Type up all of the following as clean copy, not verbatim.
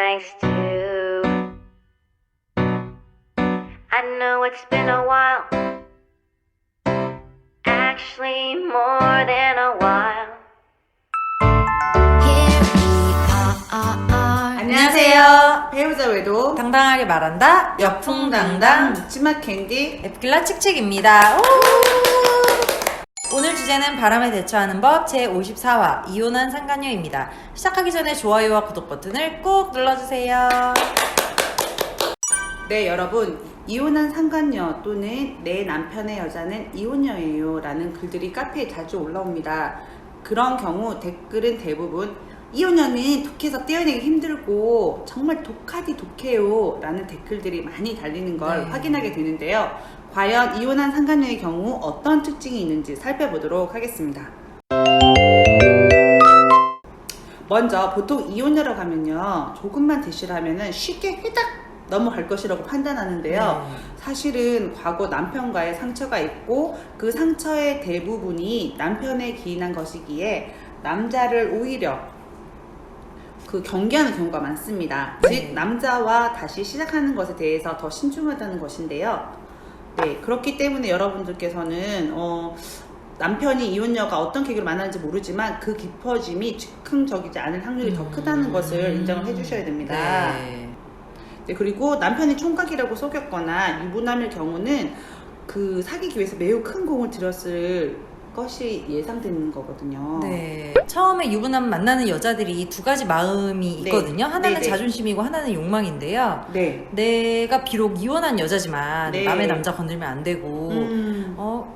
nice too. I know it's been a while, actually more than a while. Here we are. 안녕하세요. 배우자 외도 당당하게 말한다. 역풍당당 묻지마 캔디 에필라 칙칙입니다. 오늘 주제는 바람에 대처하는 법 제54화 이혼한 상간녀입니다. 시작하기 전에 좋아요와 구독 버튼을 꼭 눌러주세요. 네, 여러분, 이혼한 상간녀 또는 내 남편의 여자는 이혼녀예요 라는 글들이 카페에 자주 올라옵니다. 그런 경우 댓글은 대부분 이혼녀는 독해서 떼어내기 힘들고 정말 독하디 독해요 라는 댓글들이 많이 달리는 걸 확인하게 되는데요. 과연 이혼한 상간녀의 경우 어떤 특징이 있는지 살펴보도록 하겠습니다. 먼저 보통 이혼녀라고 하면요, 조금만 대시를 하면은 쉽게 휘딱 넘어갈 것이라고 판단하는데요. 사실은 과거 남편과의 상처가 있고 그 상처의 대부분이 남편에 기인한 것이기에 남자를 오히려 경계하는 경우가 많습니다. 즉 남자와 다시 시작하는 것에 대해서 더 신중하다는 것인데요. 네, 그렇기 때문에 여러분들께서는 남편이 이혼녀가 어떤 계기로 만나는지 모르지만 그 깊어짐이 즉흥적이지 않을 확률이 더 크다는 것을 인정을 해주셔야 됩니다. 네, 그리고 남편이 총각이라고 속였거나 유부남일 경우는 그 사귀기 위해서 매우 큰 공을 들였을 것이 예상되는 거거든요. 네. 처음에 유부남 만나는 여자들이 두 가지 마음이 있거든요. 하나는 자존심이고 하나는 욕망인데요. 내가 비록 이혼한 여자지만 남의 남자 건들면 안 되고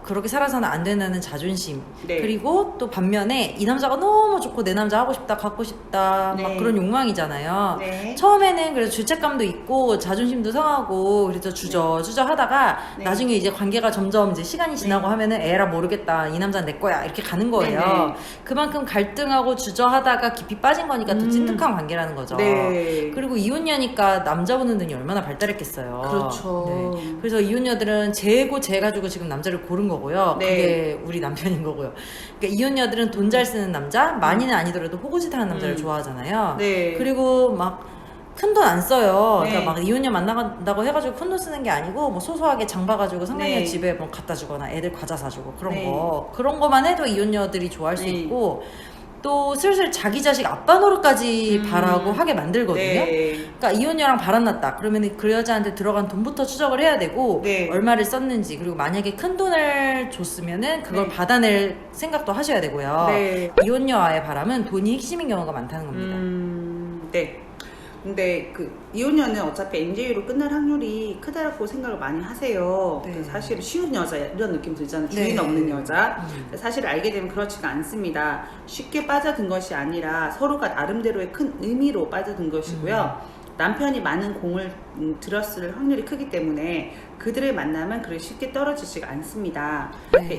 그렇게 살아서는 안 된다는 자존심. 그리고 또 반면에 이 남자가 너무 좋고 내 남자 하고 싶다, 갖고 싶다 막 그런 욕망이잖아요. 처음에는 그래서 죄책감도 있고 자존심도 상하고 그래서 주저주저 하다가 나중에 이제 관계가 점점 이제 시간이 지나고 하면은 에라 모르겠다, 이 남자는 내 거야 이렇게 가는 거예요. 그만큼 갈등하고 주저하다가 깊이 빠진 거니까 더 찐득한 관계라는 거죠. 그리고 이혼녀니까 남자 보는 눈이 얼마나 발달했겠어요. 그렇죠. 그래서 이혼녀들은 재고 재가지고 지금 남자를 고른 거고요. 그게 우리 남편인 거고요. 그러니까 이혼녀들은 돈 잘 쓰는 남자, 많이는 아니더라도 호구짓하는 남자를 좋아하잖아요. 그리고 막 큰 돈 안 써요. 그러니까 막 이혼녀 만나간다고 해가지고 큰 돈 쓰는 게 아니고 뭐 소소하게 장 봐가지고 상간녀 집에 뭐 갖다 주거나 애들 과자 사주고 그런 거만 해도 이혼녀들이 좋아할 수 있고, 또 슬슬 자기 자식 아빠 노릇까지 바라고 하게 만들거든요. 그러니까 이혼녀랑 바람났다 그러면 그 여자한테 들어간 돈부터 추적을 해야 되고 얼마를 썼는지, 그리고 만약에 큰 돈을 줬으면은 그걸 받아낼 생각도 하셔야 되고요. 이혼녀와의 바람은 돈이 핵심인 경우가 많다는 겁니다. 근데 이혼녀는 어차피 NJ로 끝날 확률이 크다라고 생각을 많이 하세요. 사실 쉬운 여자 이런 느낌 들잖아요. 주인 없는 여자. 사실 알게 되면 그렇지가 않습니다. 쉽게 빠져든 것이 아니라 서로가 나름대로의 큰 의미로 빠져든 것이고요. 남편이 많은 공을 들였을 확률이 크기 때문에 그들의 만남은 그렇게 쉽게 떨어지지가 않습니다.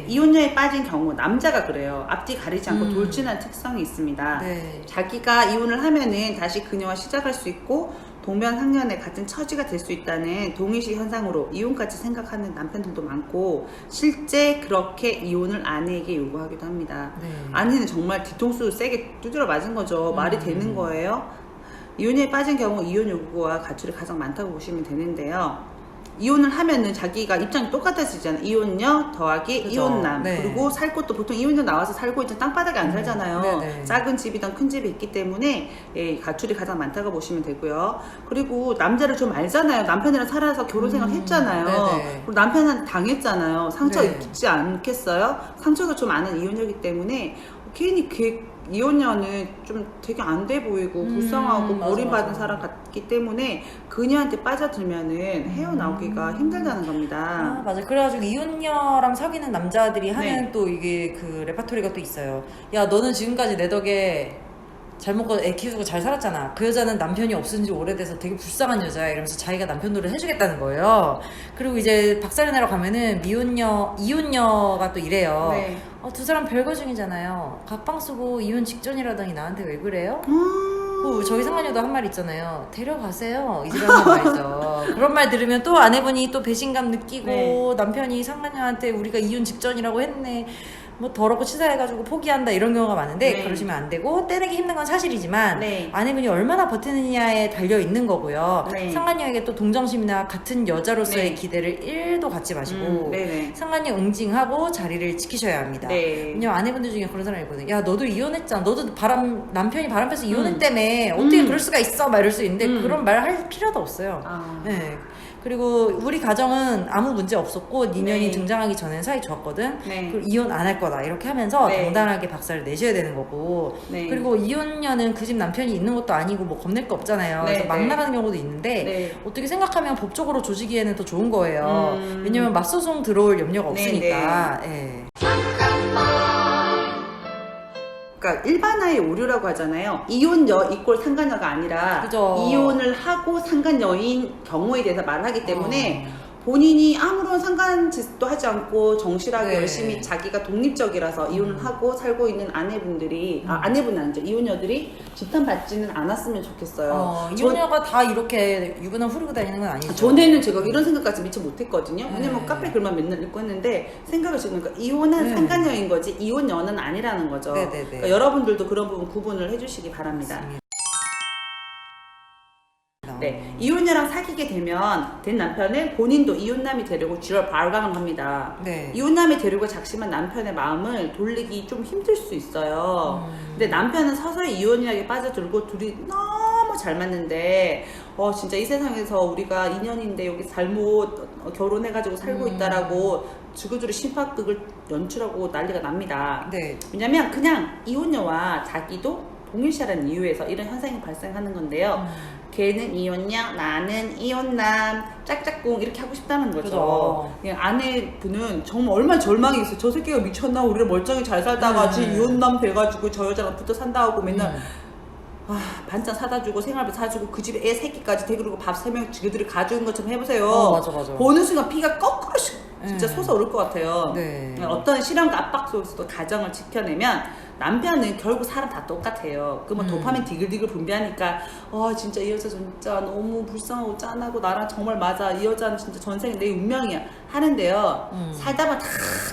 이혼녀에 빠진 경우 남자가 그래요. 앞뒤 가리지 않고 돌진한 특성이 있습니다. 자기가 이혼을 하면은 다시 그녀와 시작할 수 있고 동면상련의 같은 처지가 될 수 있다는 동의식 현상으로 이혼까지 생각하는 남편들도 많고, 실제 그렇게 이혼을 아내에게 요구하기도 합니다. 아내는 정말 뒤통수 세게 두드려 맞은 거죠. 말이 되는 거예요. 이혼에 빠진 경우 이혼 요구와 가출이 가장 많다고 보시면 되는데요. 이혼을 하면은 자기가 입장이 똑같아지잖아요. 이혼녀 더하기 이혼남. 그리고 살 곳도 보통 이혼녀 나와서 살고 있는 땅바닥에 안 살잖아요. 작은 집이든 큰 집이 있기 때문에 가출이 가장 많다고 보시면 되고요. 그리고 남자를 좀 알잖아요. 남편이랑 살아서 결혼 생활 했잖아요. 그리고 남편한테 당했잖아요. 상처 있지 않겠어요? 상처가 좀 많은 이혼녀이기 때문에 괜히 이혼녀는 좀 되게 안 돼 보이고 불쌍하고 버림받은 사람 같기 때문에 그녀한테 빠져들면은 헤어나오기가 힘들다는 겁니다. 맞아. 그래가지고 이혼녀랑 사귀는 남자들이 하는 또 이게 그 레파토리가 또 있어요. 야, 너는 지금까지 내 덕에 잘 먹고 애 키우고 잘 살았잖아. 그 여자는 남편이 없은 지 오래돼서 되게 불쌍한 여자야. 이러면서 자기가 남편 노릇 해주겠다는 거예요. 그리고 이제 박살내러 가면은 이혼녀가 또 이래요. 두 사람 별거 중이잖아요. 각방 쓰고 이혼 직전이라더니 나한테 왜 그래요? 저희 상간녀도 한 말 있잖아요. 데려가세요. 이지라는 말이죠. 그런 말 들으면 또 아내분이 또 배신감 느끼고 남편이 상간녀한테 우리가 이혼 직전이라고 했네. 뭐 더럽고 치사해가지고 포기한다 이런 경우가 많은데 그러시면 안 되고 떼내기 힘든 건 사실이지만 아내분이 얼마나 버티느냐에 달려 있는 거고요. 상간녀에게 또 동정심이나 같은 여자로서의 기대를 1도 갖지 마시고 상간녀 응징하고 자리를 지키셔야 합니다. 왜냐면 아내분들 중에 그런 사람이 있거든요. 야 너도 이혼했잖아. 너도 남편이 바람 펴서 이혼했다며 어떻게 그럴 수가 있어? 막 이럴 수 있는데 그런 말 할 필요도 없어요. 네. 그리고 우리 가정은 아무 문제 없었고 니년이 등장하기 전에는 사이 좋았거든. 그리고 이혼 안 할 거다 이렇게 하면서 당당하게 박살을 내셔야 되는 거고 그리고 이혼녀는 그 집 남편이 있는 것도 아니고 뭐 겁낼 거 없잖아요. 그래서 막 나가는 경우도 있는데 어떻게 생각하면 법적으로 조지기에는 더 좋은 거예요. 왜냐면 맞소송 들어올 염려가 없으니까. 그러니까 일반화의 오류라고 하잖아요. 이혼녀 이꼴 상간녀가 아니라 그죠. 이혼을 하고 상간녀인 경우에 대해서 말을 하기 때문에 본인이 아무런 상간짓도 하지 않고 정실하게 열심히 자기가 독립적이라서 이혼을 하고 살고 있는 아내분들이 아내분은 아니죠. 이혼녀들이 지탄받지는 않았으면 좋겠어요. 이혼녀가 다 이렇게 유부남 후리고 다니는 건 아니죠. 전에는 제가 이런 생각까지 미처 못했거든요. 왜냐면 카페 글만 맨날 읽고 했는데 생각을 지으니까 이혼한 상간녀인 거지 이혼녀는 아니라는 거죠. 그러니까 여러분들도 그런 부분 구분을 해주시기 바랍니다. 이혼녀랑 사귀게 된 남편은 본인도 이혼남이 되려고 지랄 발광을 합니다. 이혼남이 되려고 작심한 남편의 마음을 돌리기 좀 힘들 수 있어요. 근데 남편은 서서히 이혼이하게 빠져들고 둘이 너무 잘 맞는데 진짜 이 세상에서 우리가 인연인데 여기 잘못 결혼해가지고 살고 있다라고 주구주구 심파극을 연출하고 난리가 납니다. 왜냐면 그냥 이혼녀와 자기도 동일시라는 이유에서 이런 현상이 발생하는 건데요. 걔는 이혼녀, 나는 이혼남, 짝짝꿍 이렇게 하고 싶다는 거죠. 그냥 아내분은 정말 얼마나 절망이 있어요. 저 새끼가 미쳤나? 우리를 멀쩡히 잘 살다가 이혼남 돼가지고 저 여자랑 붙어 산다 하고 맨날 반찬 사다 주고 생활비 사주고 그 집에 애 새끼까지 데리고 밥 3명 지그들이 가져온 것처럼 해보세요. 맞아. 보는 순간 피가 거꾸로 진짜 솟아오를 것 같아요. 어떤 실험과 압박 속에서도 가정을 지켜내면 남편은 결국 사람 다 똑같아요. 그 뭐 도파민 디글디글 분비하니까 진짜 이 여자 진짜 너무 불쌍하고 짠하고 나랑 정말 맞아. 이 여자는 진짜 전생에 내 운명이야 하는데요. 살다 보면 다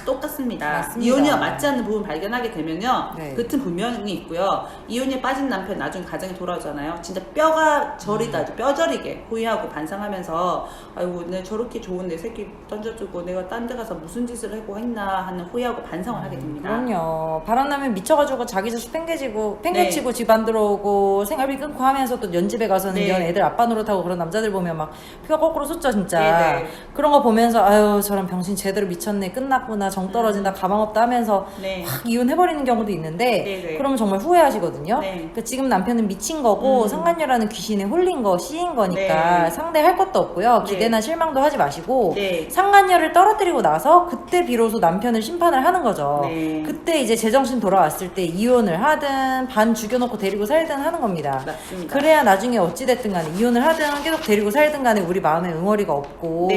똑같습니다. 이혼녀와 맞지 않는 부분 발견하게 되면요. 끝은 분명히 있고요. 이혼녀에 빠진 남편 나중에 가정에 돌아오잖아요. 진짜 뼈가 저리다. 뼈저리게 후회하고 반성하면서 아이고 내가 저렇게 좋은 내 새끼 던져주고 내가 딴 데 가서 무슨 짓을 하고 했나 하는 후회하고 반성을 하게 됩니다. 그럼요. 바람나면 미쳐가지고 자기 자식 팽개치고 집안 들어오고 생활비 끊고 하면서 또 연집에 가서는 연 애들 아빠 노릇하고 그런 남자들 보면 막 피가 거꾸로 솟죠 진짜. 그런 거 보면서 아유 저런 병신 제대로 미쳤네 끝났구나 정 떨어진다 가망 없다 하면서 확 이혼해버리는 경우도 있는데 그러면 정말 후회하시거든요. 그러니까 지금 남편은 미친 거고 상간녀라는 귀신에 홀린 거 씌인 거니까 상대할 것도 없고요. 기대나 실망도 하지 마시고 상간녀를 떨어뜨리고 나서 그때 비로소 남편을 심판을 하는 거죠. 그때 이제 제정신 돌아왔을 때 이혼을 하든 반 죽여놓고 데리고 살든 하는 겁니다. 맞습니다. 그래야 나중에 어찌됐든 간에 이혼을 하든 계속 데리고 살든 간에 우리 마음에 응어리가 없고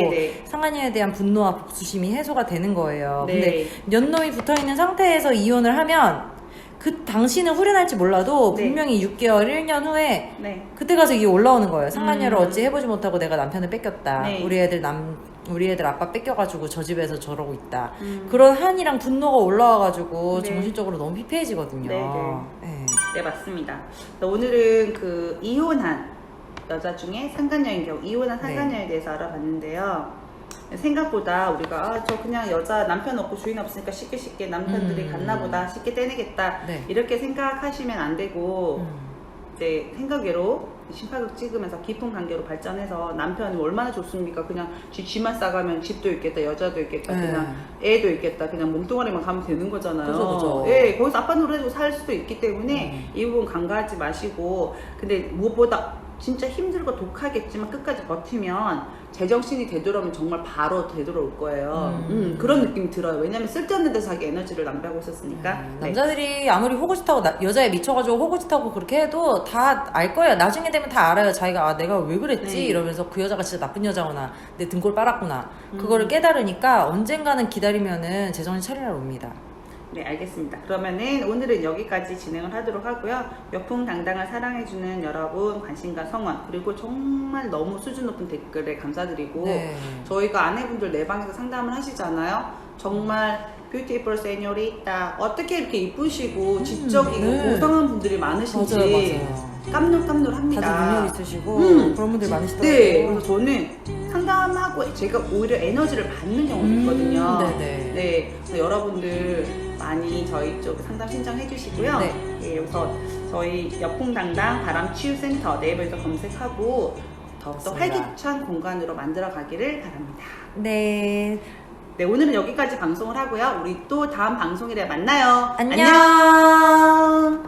상간녀에 대한 분노와 복수심이 해소가 되는 거예요. 근데 년놈이 붙어있는 상태에서 이혼을 하면 그 당신은 후련할지 몰라도 분명히 6개월, 1년 후에 그때 가서 이게 올라오는 거예요. 상간녀를 어찌 해보지 못하고 내가 남편을 뺏겼다. 우리 애들 아빠 뺏겨가지고 저 집에서 저러고 있다. 그런 한이랑 분노가 올라와가지고 정신적으로 너무 피폐해지거든요. 네, 맞습니다. 오늘은 그 이혼한 여자 중에 상간녀인 경우, 이혼한 상간녀에 대해서 알아봤는데요. 생각보다 우리가 저 그냥 여자 남편 없고 주인 없으니까 쉽게 남편들이 갔나 보다 쉽게 떼내겠다 이렇게 생각하시면 안 되고 이제 생각외로 심파극 찍으면서 깊은 관계로 발전해서 남편이 얼마나 좋습니까? 그냥 쥐만 싸가면 집도 있겠다, 여자도 있겠다, 그냥 애도 있겠다, 그냥 몸뚱아리만 가면 되는 거잖아요. 그죠. 거기서 아빠 노래해주고 살 수도 있기 때문에 이 부분 간과하지 마시고, 근데 무엇보다 진짜 힘들고 독하겠지만 끝까지 버티면 제정신이 되돌아오면 정말 바로 되돌아올 거예요. 그런 느낌이 들어요. 왜냐면 쓸데없는 데서 자기 에너지를 낭비하고 있었으니까. 남자들이 아무리 호구짓하고 여자에 미쳐가지고 호구짓하고 그렇게 해도 다 알 거예요. 나중에 되면 다 알아요. 자기가 내가 왜 그랬지 이러면서 그 여자가 진짜 나쁜 여자구나, 내 등골 빨았구나, 그거를 깨달으니까 언젠가는 기다리면은 제정신 차리러 옵니다. 네, 알겠습니다. 그러면은 오늘은 여기까지 진행을 하도록 하고요. 역풍당당을 사랑해주는 여러분 관심과 성원, 그리고 정말 너무 수준 높은 댓글에 감사드리고 저희가 아내분들 내 방에서 상담을 하시잖아요. 정말 뷰티풀 세뇨리타 어떻게 이렇게 이쁘시고 지적이고 네. 고상한 분들이 많으신지 맞아요. 깜놀깜놀합니다. 다들 능력 있으시고 그런 분들 많으시더라고요. 네, 그래서 저는 상담하고 제가 오히려 에너지를 받는 경우도 있거든요. 네네. 네, 그래서 여러분들 많이 저희 쪽 상담 신청해 주시고요. 네. 네, 그래서 저희 여풍당당 바람치유센터 네이버에서 검색하고 더욱더 맞습니다. 활기찬 공간으로 만들어 가기를 바랍니다. 네. 네, 오늘은 여기까지 방송을 하고요. 우리 또 다음 방송일에 만나요. 안녕.